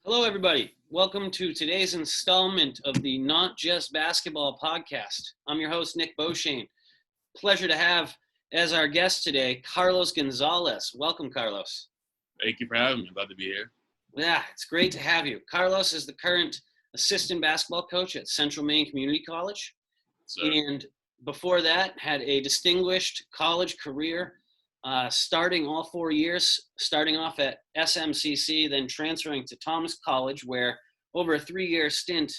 Hello, everybody. Welcome to today's installment of the Not Just Basketball podcast. I'm your host, Nick Beauchesne. Pleasure to have as our guest today, Carlos Gonzalez. Welcome, Carlos. Thank you for having me. I'm glad to be here. Yeah, it's great to have you. Carlos is the current assistant basketball coach at Central Maine Community College. So, And before that, had a distinguished college career, starting all 4 years, starting off at SMCC, then transferring to Thomas College, where over a 3-year stint,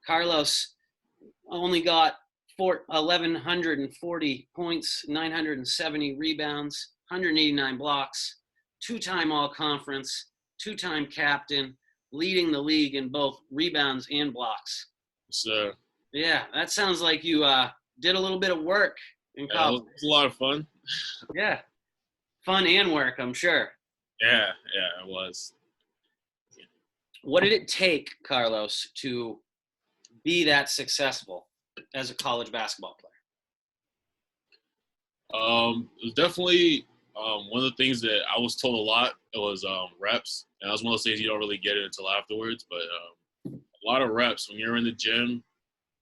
Carlos only got 1,140 points, 970 rebounds, 189 blocks, two-time all-conference, two-time captain, leading the league in both rebounds and blocks. so Yeah, that sounds like you did a little bit of work in yeah, college. it was a lot of fun. Yeah, fun and work, I'm sure. Yeah, it was. What did it take, Carlos, to be that successful as a college basketball player? It was definitely one of the things that I was told a lot. It was reps, and that was one of those things you don't really get it until afterwards. But a lot of reps when you're in the gym,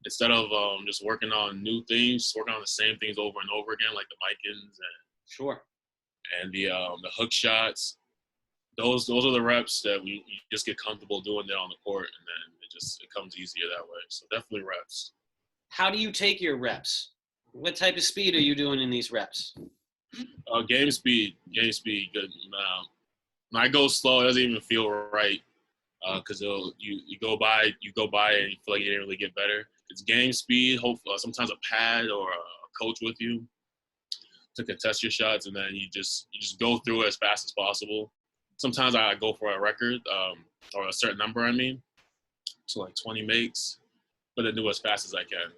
instead of just working on new things, just working on the same things over and over again, like the Micans Sure. and the hook shots. Those are the reps that you just get comfortable doing there on the court, and then it comes easier that way. So definitely reps. How do you take your reps? What type of speed are you doing in these reps? Game speed, good. When I go slow, it doesn't even feel right because you go by and you feel like you didn't really get better. It's game speed. Sometimes a pad or a coach with you to contest your shots, and then you just go through it as fast as possible. Sometimes I go for a record or a certain number. So like 20 makes, but then do as fast as I can.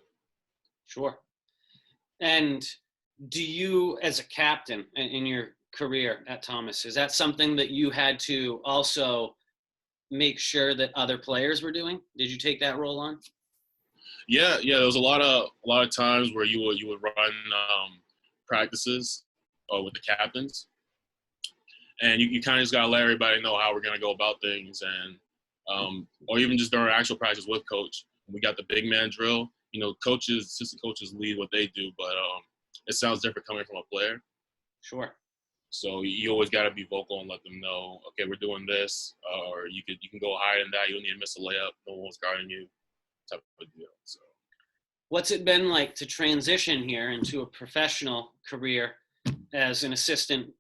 Sure. And do you, as a captain in your career at Thomas, is that something that you had to also make sure that other players were doing? Did you take that role on? Yeah. There was a lot of times where you would run practices with the captains, and you kind of just gotta let everybody know how we're gonna go about things, and or even just during actual practice with coach. We got the big man drill. Assistant coaches lead what they do, but it sounds different coming from a player. Sure. So you always got to be vocal and let them know, okay, we're doing this, or you can go higher than that. You don't need to miss a layup. No one's guarding you, type of deal. So, What's it been like to transition here into a professional career as an assistant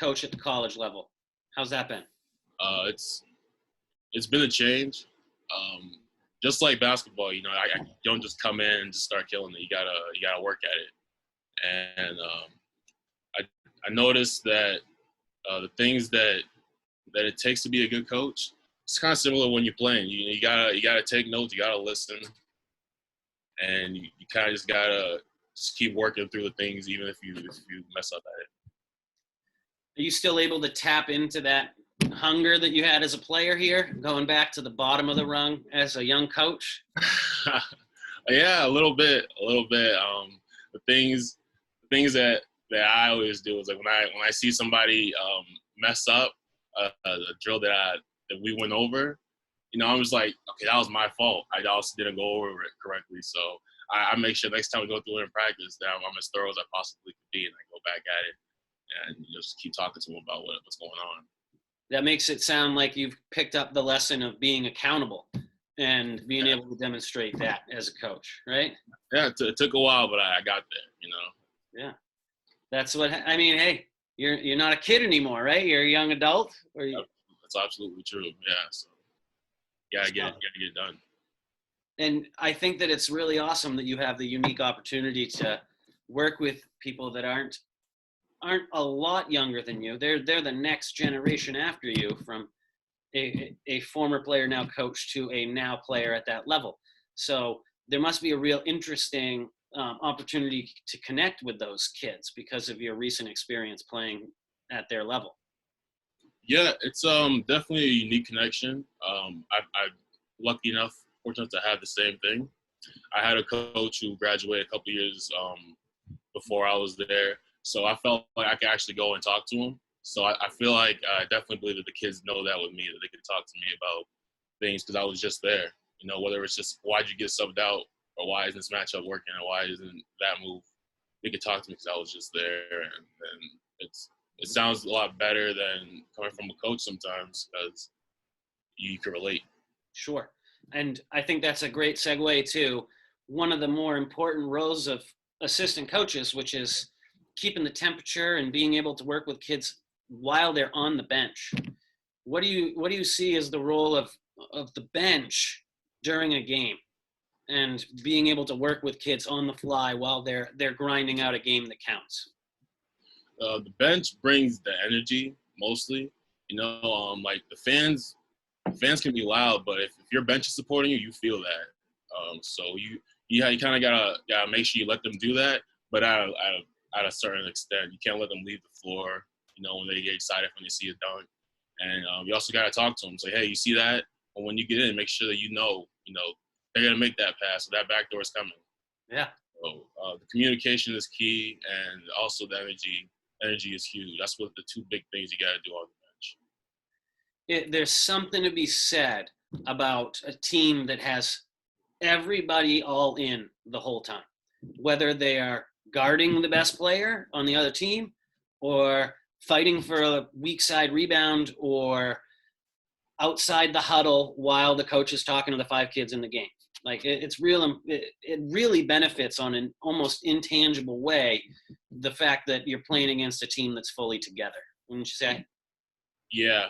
coach at the college level? How's that been? It's been a change. Just like basketball, I don't just come in and just start killing it. You gotta work at it. And I noticed that the things that it takes to be a good coach, it's kind of similar when you're playing. You gotta take notes. You gotta listen, and you kind of just gotta keep working through the things, even if you mess up at it. Are you still able to tap into that hunger that you had as a player here, going back to the bottom of the rung as a young coach? Yeah, a little bit. The things that I always do is like when I see somebody mess up a drill that we went over, I'm just like, okay, that was my fault. I also didn't go over it correctly. So I make sure next time we go through it in practice that I'm as thorough as I possibly could be, and I go back at it and just keep talking to them about what's going on. That makes it sound like you've picked up the lesson of being accountable and being able to demonstrate that as a coach, right? Yeah, it took a while, but I got there, Yeah. That's what, I mean, hey, you're not a kid anymore, right? You're a young adult. That's absolutely true, yeah. So you gotta get it done. And I think that it's really awesome that you have the unique opportunity to work with people that aren't a lot younger than you. They're the next generation after you, from a former player, now coach, to a now player at that level. So there must be a real interesting opportunity to connect with those kids because of your recent experience playing at their level. Yeah, it's definitely a unique connection. I'm lucky enough, fortunate to have the same thing. I had a coach who graduated a couple years before I was there, so I felt like I could actually go and talk to him. So I feel like I definitely believe that the kids know that with me, that they can talk to me about things because I was just there. You know, whether it's just why'd you get subbed out or why isn't this matchup working or why isn't that move, they could talk to me because I was just there. And it sounds a lot better than coming from a coach sometimes because you can relate. Sure. And I think that's a great segue to one of the more important roles of assistant coaches, which is keeping the temperature and being able to work with kids while they're on the bench. What do you see as the role of the bench during a game and being able to work with kids on the fly while they're grinding out a game that counts? The bench brings the energy mostly. You know, like the fans can be loud, but if your bench is supporting you, you feel that. So you kind of gotta make sure you let them do that, but at a certain extent, you can't let them leave the floor. You know, when they get excited when they see a dunk, and you also gotta talk to them. Say, hey, you see that? And when you get in, make sure that you know they're gonna make that pass, so that back door is coming. Yeah. So the communication is key, and also the energy. Energy is huge. That's what the two big things you gotta do on the bench. There's something to be said about a team that has everybody all in the whole time, whether they are guarding the best player on the other team or fighting for a weak side rebound or outside the huddle while the coach is talking to the 5 kids in the game. Like it's real. It really benefits on an almost intangible way the fact that you're playing against a team that's fully together. Wouldn't you say? Yeah,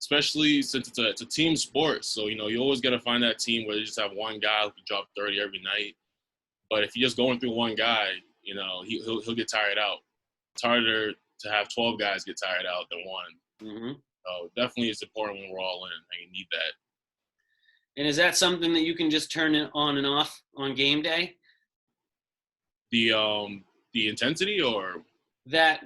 especially since it's a team sport. So you always got to find that team where you just have one guy who can drop 30 every night. But if you're just going through one guy, he'll get tired out. It's harder to have 12 guys get tired out than one. Mm-hmm. So definitely it's important when we're all in, and you need that. And is that something that you can just turn it on and off on game day? The intensity or that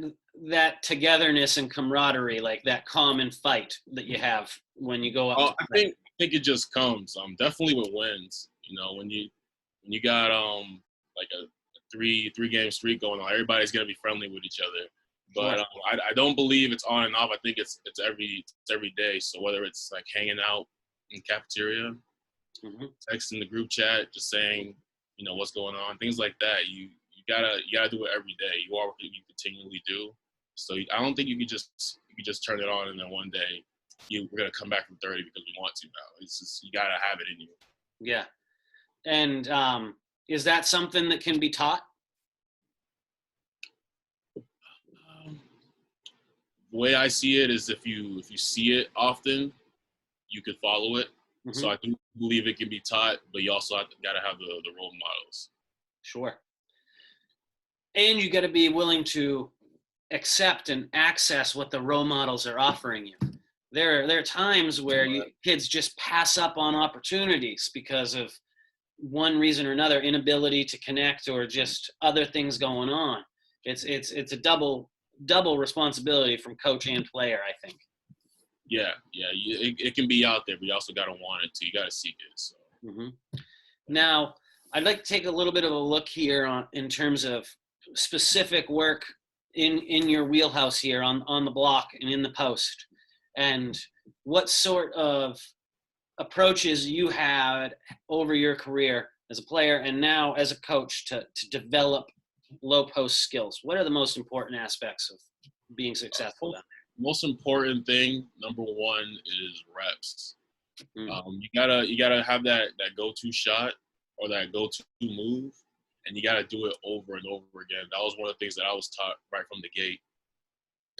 togetherness and camaraderie, like that common fight that you have when you go up. I think it just comes. Definitely with wins. When you got like a three game streak going on, everybody's gonna be friendly with each other. But I don't believe it's on and off. I think it's every day. So whether it's like hanging out in cafeteria, texting the group chat, just saying, what's going on, things like that. You gotta do it every day. You are what you continually do. So I don't think you could just turn it on and then one day we're gonna come back from 30 because we want to now. It's just you gotta have it in you. Yeah. And is that something that can be taught? The way I see it is if you see it often, you could follow it. Mm-hmm. So I do believe it can be taught, but you also got to have the role models. Sure. And you got to be willing to accept and access what the role models are offering you. There are times where kids just pass up on opportunities because of one reason or another, inability to connect or just other things going on. It's a double responsibility from coach and player, I think. Yeah, it can be out there, but you also got to want it too. You got to seek it. So. Mm-hmm. Now, I'd like to take a little bit of a look here in terms of specific work in your wheelhouse here on the block and in the post, and what sort of approaches you had over your career as a player and now as a coach to develop low post skills. What are the most important aspects of being successful down there? Most important thing, number one, is reps. You gotta have that go-to shot or that go-to move, and you gotta do it over and over again. That was one of the things that I was taught right from the gate,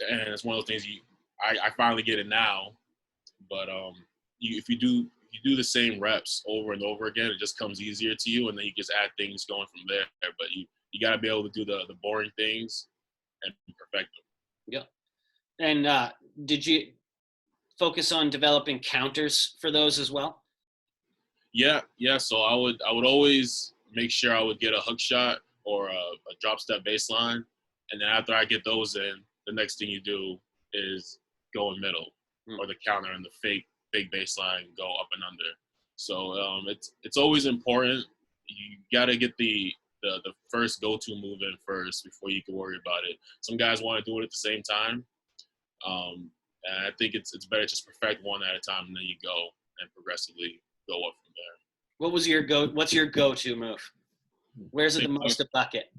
and it's one of those things I finally get it now. But if you do the same reps over and over again, it just comes easier to you, and then you just add things going from there. But you gotta be able to do the boring things and perfect them. Yeah. And did you focus on developing counters for those as well? Yeah. So I would always make sure I would get a hook shot or a drop step baseline, and then after I get those in, the next thing you do is go in middle or the counter and the fake baseline, go up and under. So it's always important. You got to get the first go-to move in first before you can worry about it. Some guys want to do it at the same time. And I think it's better to just perfect one at a time, and then you go and progressively go up from there. What's your go-to move? Where's it the most a bucket?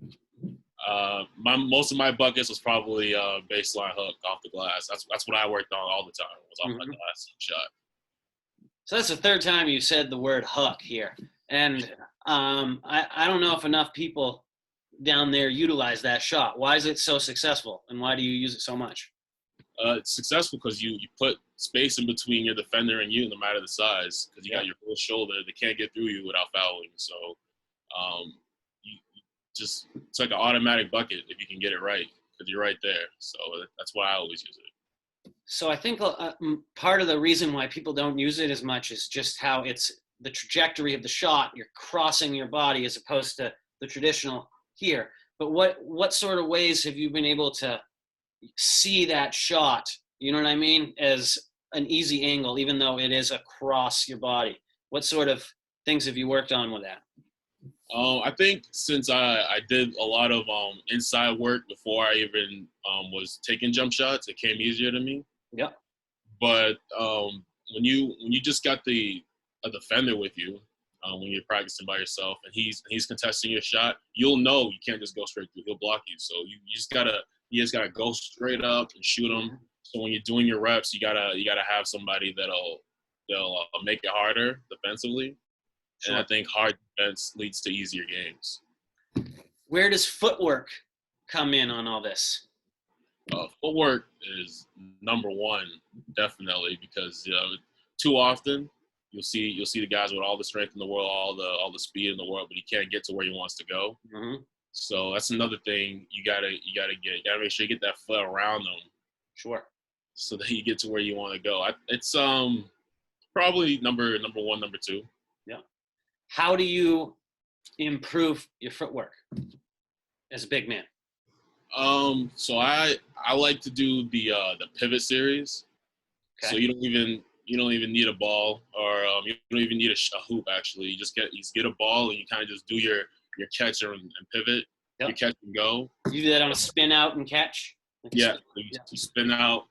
Most of my buckets was probably baseline hook off the glass. That's what I worked on all the time, was off my glass shot. So that's the third time you said the word hook here. And I don't know if enough people down there utilize that shot. Why is it so successful, and why do you use it so much? It's successful because you put space in between your defender and you, no matter the size, because you got your full shoulder. They can't get through you without fouling. So it's like an automatic bucket if you can get it right, because you're right there. So that's why I always use it. So I think part of the reason why people don't use it as much is just how it's the trajectory of the shot. You're crossing your body as opposed to the traditional here. But what sort of ways have you been able to see that shot, you know what I mean, as an easy angle, even though it is across your body? What sort of things have you worked on with that? I think since I did a lot of inside work before I even was taking jump shots, it came easier to me. Yep. But when you just got a defender with you, when you're practicing by yourself and he's contesting your shot, you'll know you can't just go straight through. He'll block you. So you just gotta go straight up and shoot him. So when you're doing your reps, you gotta have somebody that'll make it harder defensively. Sure. And I think hard defense leads to easier games. Where does footwork come in on all this? Footwork is number one, definitely, because too often you'll see the guys with all the strength in the world, all the speed in the world, but he can't get to where he wants to go. Mm-hmm. So that's another thing you gotta make sure you get that foot around them. Sure. So that you get to where you want to go. It's probably number one, number two. Yeah. How do you improve your footwork as a big man? So I like to do the pivot series. Okay. So you don't even need a ball, or you don't even need a hoop. Actually, you just get a ball and you kind of just do your catch and pivot. Yep. Your catch and go. You do that on a spin out and catch. You spin out,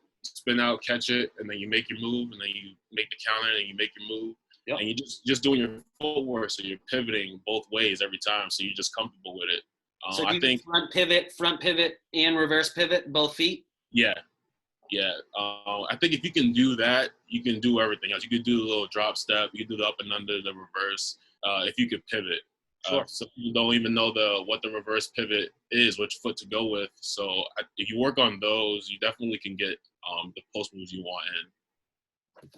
catch it, and then you make your move, and then you make the counter, and you make your move. Yep. And you just doing your footwork, so you're pivoting both ways every time, so you're just comfortable with it. So I think front pivot, and reverse pivot, both feet? Yeah. I think if you can do that, you can do everything else. You could do a little drop step. You can do the up and under, the reverse, if you could pivot. Sure. Some people don't even know what the reverse pivot is, which foot to go with. So if you work on those, you definitely can get the post moves you want in.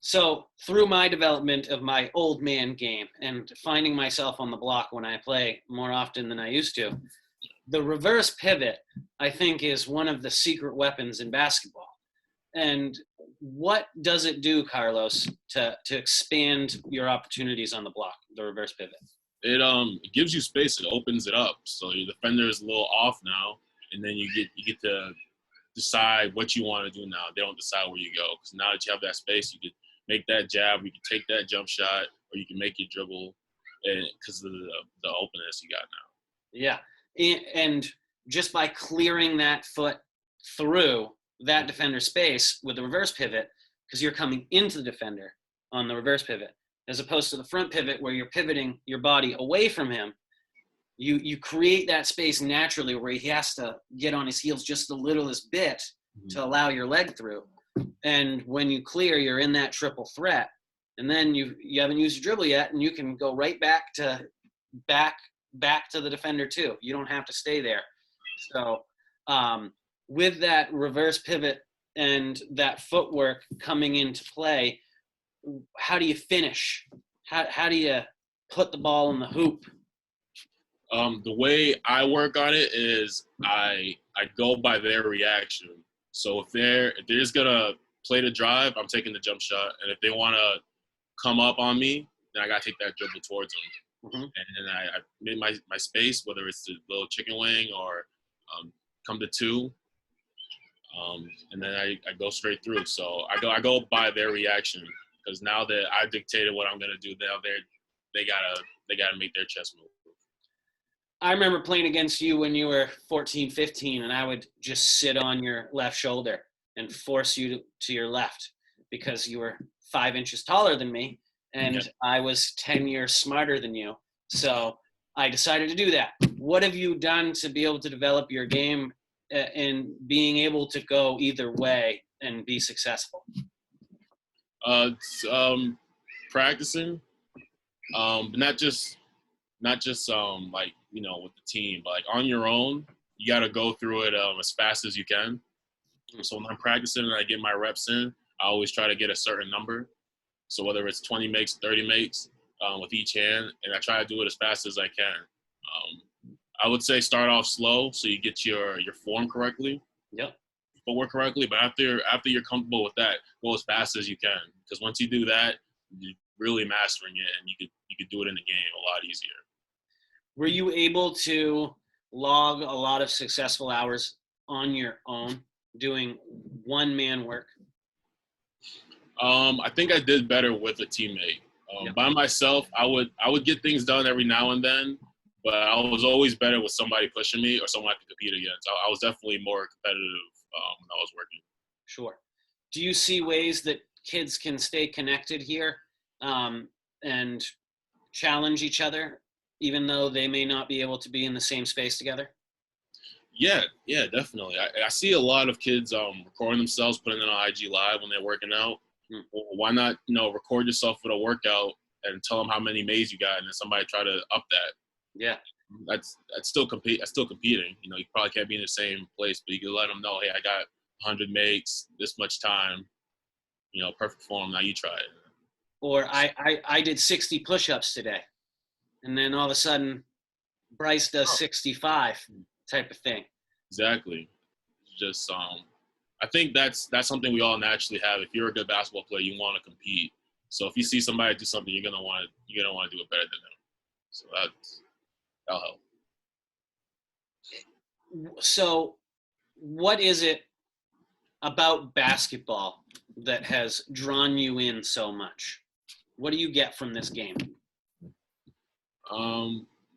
So through my development of my old man game and finding myself on the block when I play more often than I used to, the reverse pivot, I think, is one of the secret weapons in basketball. And what does it do, Carlos, to expand your opportunities on the block, the reverse pivot? It gives you space. It opens it up. So your defender is a little off now, and then you get to decide what you want to do now. They don't decide where you go, because now that you have that space, you can make that jab, you can take that jump shot, or you can make your dribble, and because of the openness you got now. Yeah, and just by clearing that foot through that defender space with the reverse pivot, because you're coming into the defender on the reverse pivot, as opposed to the front pivot where you're pivoting your body away from him, you create that space naturally where he has to get on his heels just the littlest bit to allow your leg through. And when you clear, you're in that triple threat. And then you haven't used your dribble yet, and you can go right back to the defender too. You don't have to stay there. So with that reverse pivot and that footwork coming into play, how do you finish? How do you put the ball in the hoop? The way I work on it is I go by their reaction. So if they're just gonna play the drive, I'm taking the jump shot, and if they want to come up on me, then I gotta take that dribble towards them. Mm-hmm. And then I made my space, whether it's the little chicken wing or come to two, and then I go straight through. So I go by their reaction, because now that I dictated what I'm gonna do, now they gotta make their chess move. I remember playing against you when you were 14, 15, and I would just sit on your left shoulder. and force you to your left because you were 5 inches taller than me and I was 10 years smarter than you. So I decided to do that. What have you done to be able to develop your game in being able to go either way and be successful? It's, practicing, but not just like, with the team, but like on your own. You got to go through it as fast as you can. So when I'm practicing and I get my reps in, I always try to get a certain number. So whether it's 20 makes, 30 makes with each hand, and I try to do it as fast as I can. I would say start off slow so you get your form correctly. Yep. Footwork correctly, but after you're comfortable with that, go as fast as you can. Because once you do that, you're really mastering it, and you could do it in the game a lot easier. Were you able to log a lot of successful hours on your own doing one-man work? I think I did better with a teammate. By myself, I would get things done every now and then, but I was always better with somebody pushing me or someone I could compete against. I was definitely more competitive when I was working. Sure. Do you see ways that kids can stay connected here and challenge each other, even though they may not be able to be in the same space together? Yeah, definitely. I see a lot of kids recording themselves, putting it on IG Live when they're working out. Well, why not, record yourself with a workout and tell them how many mays you got, and then somebody try to up that. Yeah. That's still competing. You probably can't be in the same place, but you can let them know, hey, I got 100 makes, this much time, perfect form. Now you try it. Or I did 60 push-ups today, and then all of a sudden, Bryce does 65, type of thing. Exactly. Just I think that's something we all naturally have. If you're a good basketball player, you want to compete. So if you see somebody do something, you're gonna want to do it better than them. So that'll help. So what is it about basketball that has drawn you in so much? What do you get from this game?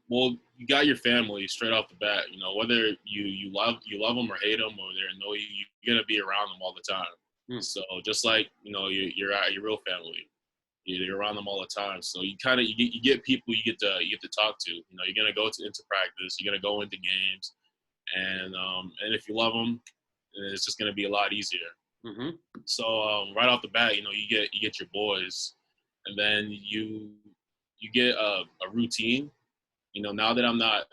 Well, you got your family straight off the bat. Whether you love them or hate them or they annoy you, you're gonna be around them all the time. So just like you're at your real family, you're around them all the time. So you get people you get to talk to. You're gonna go into practice, you're gonna go into games, and if you love them, it's just gonna be a lot easier. Mm-hmm. So right off the bat, you get your boys, and then you get a routine. Now that I'm not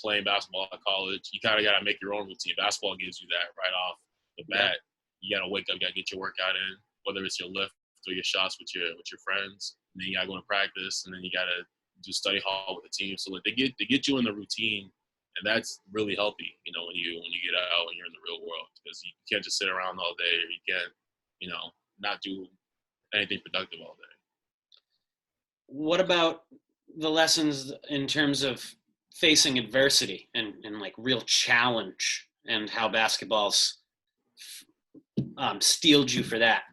playing basketball at college, you kind of got to make your own routine. Basketball gives you that right off the bat. You got to wake up, got to get your workout in, whether it's your lift or your shots with your friends. And then you got to go to practice, and then you got to do study hall with the team. So they get you in the routine, and that's really healthy. When you get out and you're in the real world, because you can't just sit around all day, or you can't not do anything productive all day. What about the lessons in terms of facing adversity and like real challenge, and how basketball's steeled you for that?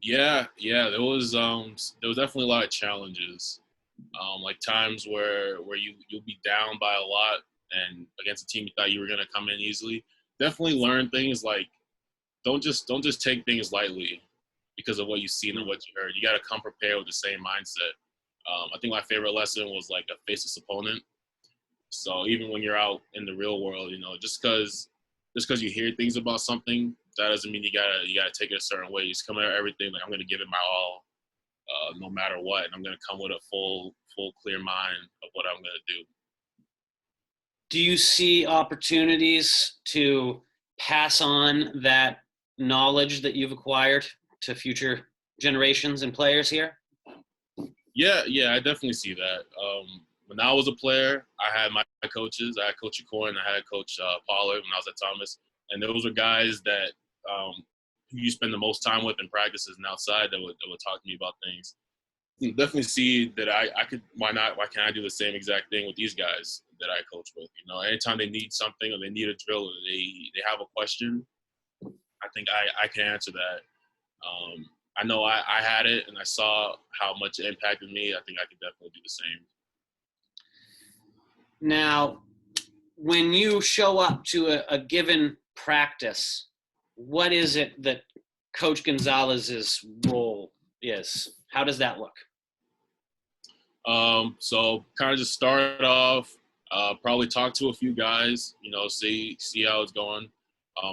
Yeah. There was definitely a lot of challenges, like times where you'll be down by a lot, and against a team you thought you were gonna come in easily. Definitely learn things like don't just take things lightly because of what you've seen and what you heard. You got to come prepared with the same mindset. I think my favorite lesson was like a faceless opponent. So even when you're out in the real world, just because you hear things about something, that doesn't mean you gotta take it a certain way. You just come at everything like I'm gonna give it my all, no matter what, and I'm gonna come with a full clear mind of what I'm gonna do. Do you see opportunities to pass on that knowledge that you've acquired to future generations and players here? Yeah, I definitely see that. When I was a player, I had my coaches. I had Coach Accor and I had Coach Pollard when I was at Thomas. And those were guys that who you spend the most time with in practices and outside that would talk to me about things. You definitely see that I could, why not? Why can't I do the same exact thing with these guys that I coach with? Anytime they need something or they need a drill or they have a question, I think I can answer that. I know I had it and I saw how much it impacted me. I think I could definitely do the same. Now, when you show up to a given practice, what is it that Coach Gonzalez's role is? How does that look? So kind of just start off, probably talk to a few guys, see how it's going.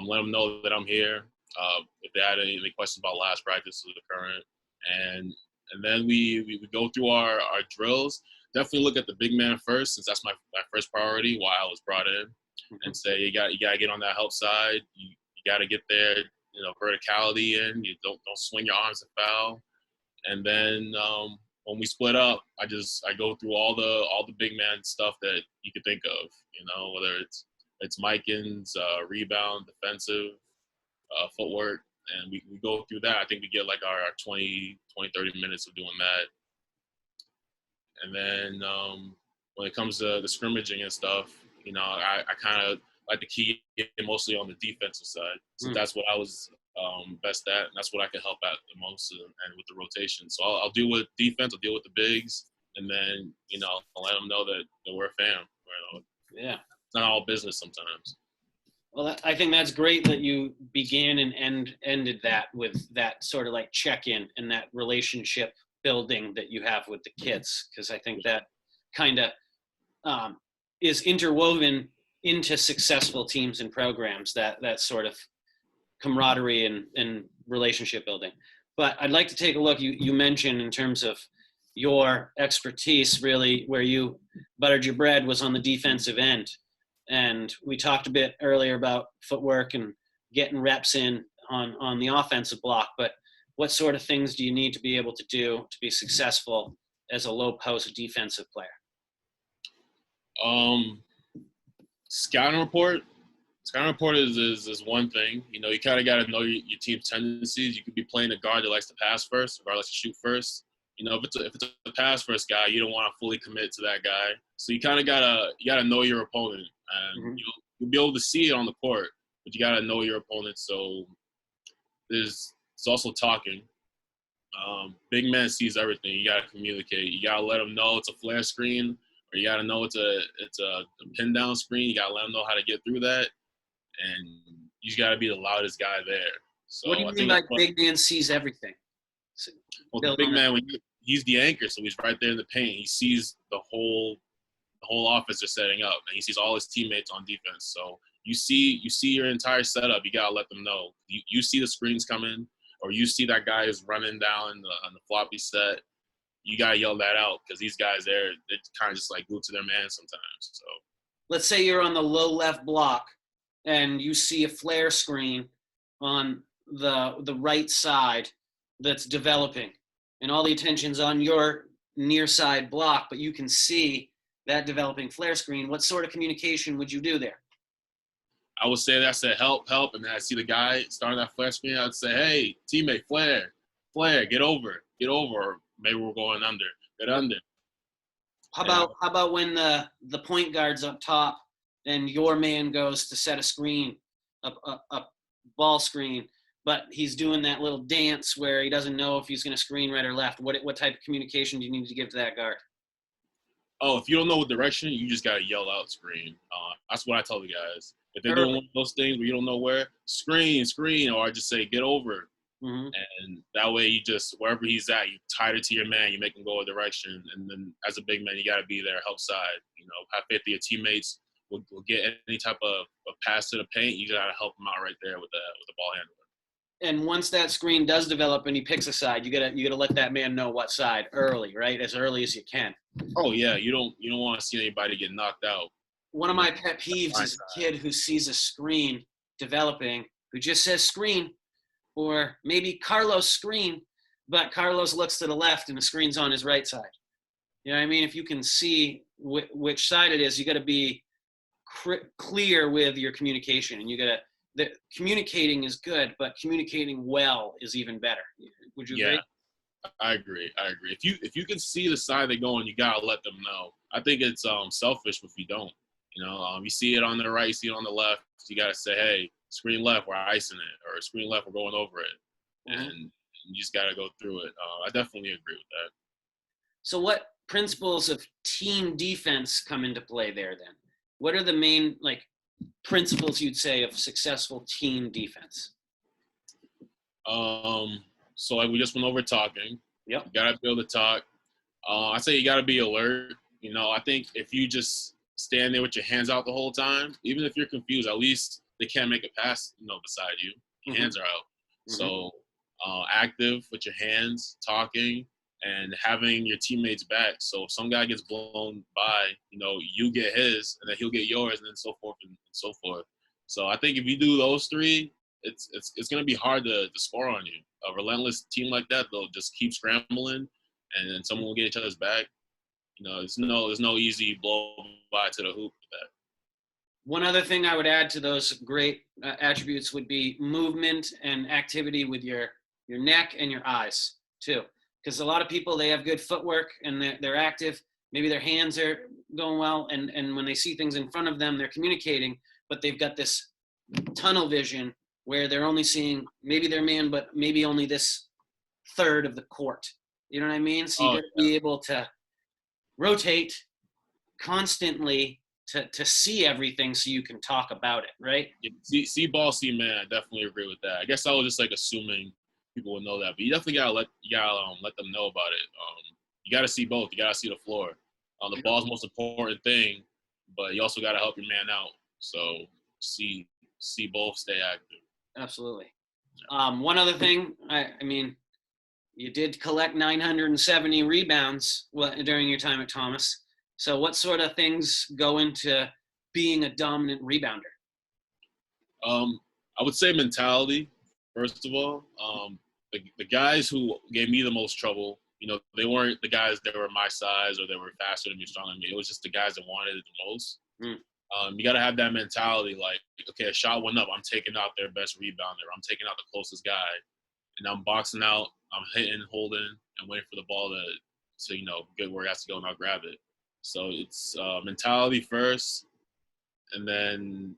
Let them know that I'm here. If they had any questions about last practice or the current, and then we go through our drills. Definitely look at the big man first, since that's my first priority. Why I was brought in, and say you got to get on that help side. You got to get there. Verticality in. You don't swing your arms and foul. And then when we split up, I go through all the big man stuff that you could think of. Whether it's Mikins, rebound, defensive, footwork, and we go through that. I think we get like our 20, 30 minutes of doing that. And then when it comes to the scrimmaging and stuff, I kind of like to key in mostly on the defensive side. So that's what I was best at, and that's what I can help at the most, and with the rotation. So I'll deal with defense, I'll deal with the bigs, and then, I'll let them know that we're a fam. Yeah. It's not all business sometimes. Well, I think that's great that you began and ended that with that sort of like check-in and that relationship building that you have with the kids, because I think that kind of is interwoven into successful teams and programs, that sort of camaraderie and relationship building. But I'd like to take a look. You mentioned in terms of your expertise, really where you buttered your bread was on the defensive end. And we talked a bit earlier about footwork and getting reps in on the offensive block, but what sort of things do you need to be able to do to be successful as a low post defensive player? Scouting report is one thing. You kind of got to know your team's tendencies. You could be playing a guard that likes to pass first, a guard that likes to shoot first. If it's a pass first guy, you don't want to fully commit to that guy. So you kind of gotta know your opponent, and you'll be able to see it on the court, but you gotta know your opponent. So there's also talking. Big man sees everything. You gotta communicate. You gotta let them know it's a flare screen, or you gotta know it's a pin down screen. You gotta let them know how to get through that, and you just gotta be the loudest guy there. So what do you mean by big man sees everything? Well, the big man, he's the anchor, so he's right there in the paint. He sees the whole offense they're setting up, and he sees all his teammates on defense. So you see your entire setup. You gotta let them know. You see the screens coming, or you see that guy is running down on the floppy set. You gotta yell that out, because these guys they're kind of just like glued to their man sometimes. So let's say you're on the low left block, and you see a flare screen on the right side that's developing, and all the attention's on your near side block, but you can see that developing flare screen. What sort of communication would you do there? I would say that I said help, and then I see the guy starting that flare screen. I'd say, hey, teammate, flare, get over, or maybe we're going under, get under. How about when the point guard's up top and your man goes to set a screen, a ball screen, but he's doing that little dance where he doesn't know if he's going to screen right or left? What type of communication do you need to give to that guard? Oh, if you don't know what direction, you just got to yell out screen. That's what I tell the guys. If they're doing one of those things where you don't know where, screen, or I just say get over. Mm-hmm. And that way you just, wherever he's at, you tie it to your man, you make him go a direction. And then as a big man, you got to be there, help side. Have faith that your teammates will get any type of pass to the paint. You got to help them out right there with the ball handler. And once that screen does develop and he picks a side, you gotta let that man know what side early, right? As early as you can. Oh yeah, you don't want to see anybody get knocked out. One of my pet peeves is a kid who sees a screen developing, who just says screen, or maybe Carlos screen, but Carlos looks to the left and the screen's on his right side. You know what I mean? If you can see which side it is, you got to be clear with your communication, and the communicating is good, but communicating well is even better. Would you agree? I agree. If you can see the side they're going, you gotta let them know. I think it's selfish if you don't. You see it on the right, you see it on the left. You gotta say, hey, screen left, we're icing it, or screen left, we're going over it, and you just gotta go through it. I definitely agree with that. So, what principles of team defense come into play there then? What are the main principles you'd say of successful team defense? So like we just went over talking. Yep. You gotta be able to talk. I say you gotta be alert. I think if you just stand there with your hands out the whole time, even if you're confused, at least they can't make a pass, beside you. Your hands are out. So active with your hands, talking, and having your teammates back. So if some guy gets blown by, you get his, and then he'll get yours, and then so forth and so forth. So I think if you do those three, it's going to be hard to score on you. A relentless team like that, they'll just keep scrambling, and then someone will get each other's back. There's no easy blow by to the hoop with that. One other thing I would add to those great attributes would be movement and activity with your neck and your eyes too. Because a lot of people, they have good footwork and they're active. Maybe their hands are going well, and when they see things in front of them, they're communicating, but they've got this tunnel vision where they're only seeing maybe their man, but maybe only this third of the court. You know what I mean? So you got to be able to rotate constantly to see everything so you can talk about it, right? Yeah, see ball, see man. I definitely agree with that. I guess I was just like assuming people would know that, but you definitely gotta let them know about it. You gotta see both. You gotta see the floor. The ball's the most important thing, but you also gotta help your man out. So see both, stay active. Absolutely. One other thing, I mean, you did collect 970 rebounds during your time at Thomas. So what sort of things go into being a dominant rebounder? I would say mentality, first of all. The guys who gave me the most trouble, they weren't the guys that were my size or that were faster than me, stronger than me. It was just the guys that wanted it the most. You got to have that mentality, like, okay, a shot went up, I'm taking out their best rebounder. I'm taking out the closest guy. And I'm boxing out, I'm hitting, holding, and waiting for the ball to get where it has to go, and I'll grab it. So it's mentality first, and then,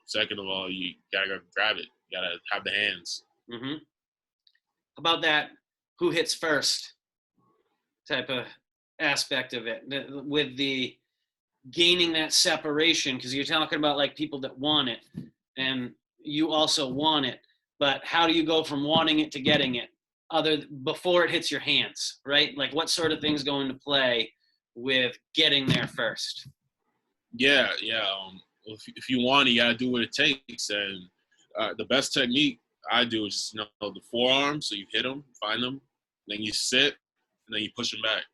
second of all, you got to grab it. You got to have the hands. About that who hits first type of aspect of it, with the gaining that separation, because you're talking about like people that want it, and you also want it. But how do you go from wanting it to getting it before it hits your hands, right? Like what sort of things go into play with getting there first? Yeah. If you want it, you got to do what it takes. And the best technique I do is, the forearm. So you hit them, find them, then you sit, and then you push them back.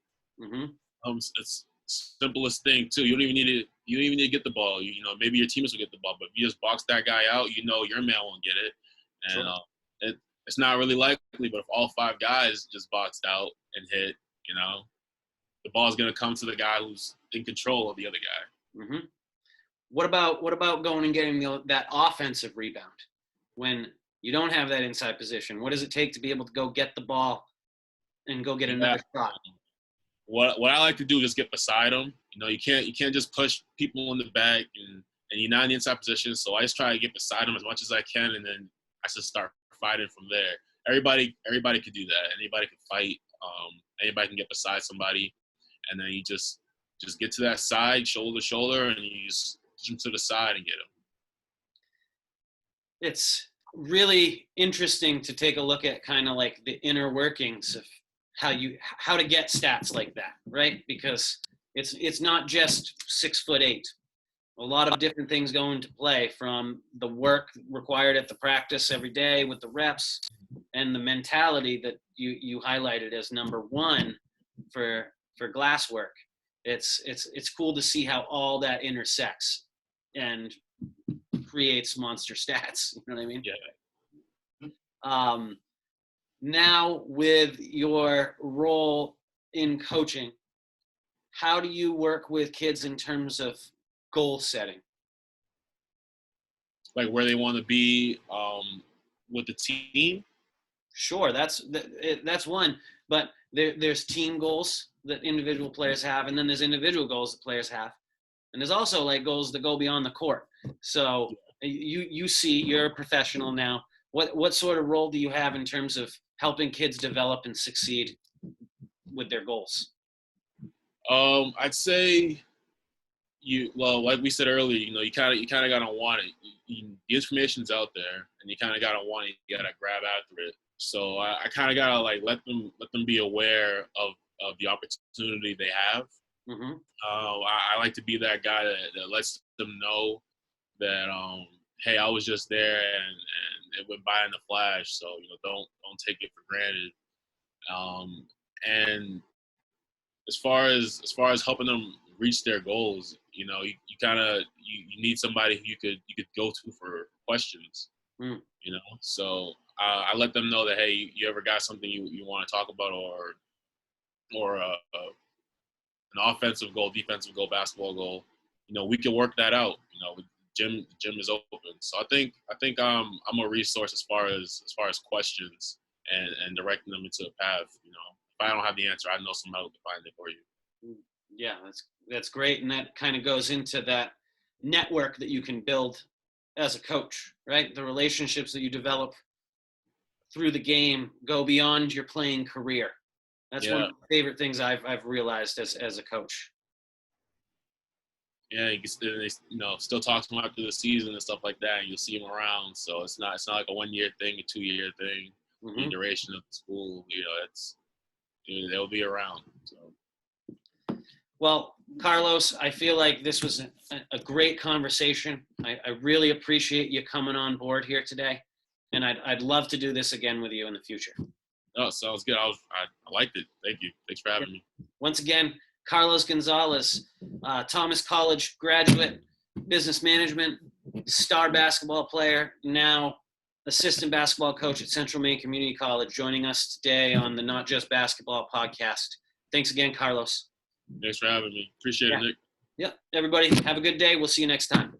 It's simplest thing too. You don't even need to get the ball. Maybe your teammates will get the ball, but if you just box that guy out, your man won't get it. And it's not really likely, but if all five guys just boxed out and hit, the ball's gonna come to the guy who's in control of the other guy. What about going and getting that offensive rebound when you don't have that inside position? What does it take to be able to go get the ball and go get another shot? What I like to do is just get beside them. You can't just push people in the back and you're not in the inside position. So I just try to get beside them as much as I can, and then I just start fighting from there. Everybody could do that. Anybody can fight. Anybody can get beside somebody, and then you just get to that side, shoulder to shoulder, and you just push them to the side and get them. It's really interesting to take a look at kind of like the inner workings of how to get stats like that, right? Because it's not just 6'8". A lot of different things go into play, from the work required at the practice every day with the reps, and the mentality that you highlighted as number one for glass work. It's cool to see how all that intersects and creates monster stats. You know what I mean? Yeah. Now with your role in coaching, how do you work with kids in terms of goal setting? Like where they want to be with the team? Sure, that's one. But there's team goals that individual players have, and then there's individual goals that players have. And there's also like goals that go beyond the court. So you're a professional now. What sort of role do you have in terms of helping kids develop and succeed with their goals? I'd say like we said earlier, you kind of gotta want it. The information's out there, and you kind of gotta want it. You gotta grab after it. So I kind of gotta like let them be aware of the opportunity they have. Mm-hmm. I like to be that guy that lets them know that hey, I was just there and it went by in a flash. So don't take it for granted. And as far as helping them reach their goals, you kind of you need somebody who you could go to for questions. Mm. So I let them know that hey, you ever got something you want to talk about, or an offensive goal, defensive goal, basketball goal, we can work that out. The gym is open. So I think I'm a resource as far as questions and directing them into a path. If I don't have the answer, I know somebody will find it for you. Yeah, that's great, and that kind of goes into that network that you can build as a coach, right? The relationships that you develop through the game go beyond your playing career. That's one of my favorite things I've realized as a coach. Yeah, you can still talk to them after the season and stuff like that, and you'll see them around. So it's not like a 1 year thing, a 2 year thing. Mm-hmm. The duration of the school, they'll be around. So. Well, Carlos, I feel like this was a great conversation. I really appreciate you coming on board here today, and I'd love to do this again with you in the future. Oh, sounds good. I liked it. Thank you. Thanks for having me. Once again, Carlos Gonzalez, Thomas College graduate, business management, star basketball player, now assistant basketball coach at Central Maine Community College, joining us today on the Not Just Basketball podcast. Thanks again, Carlos. Thanks for having me. Appreciate it, Nick. Yep. Everybody, have a good day. We'll see you next time.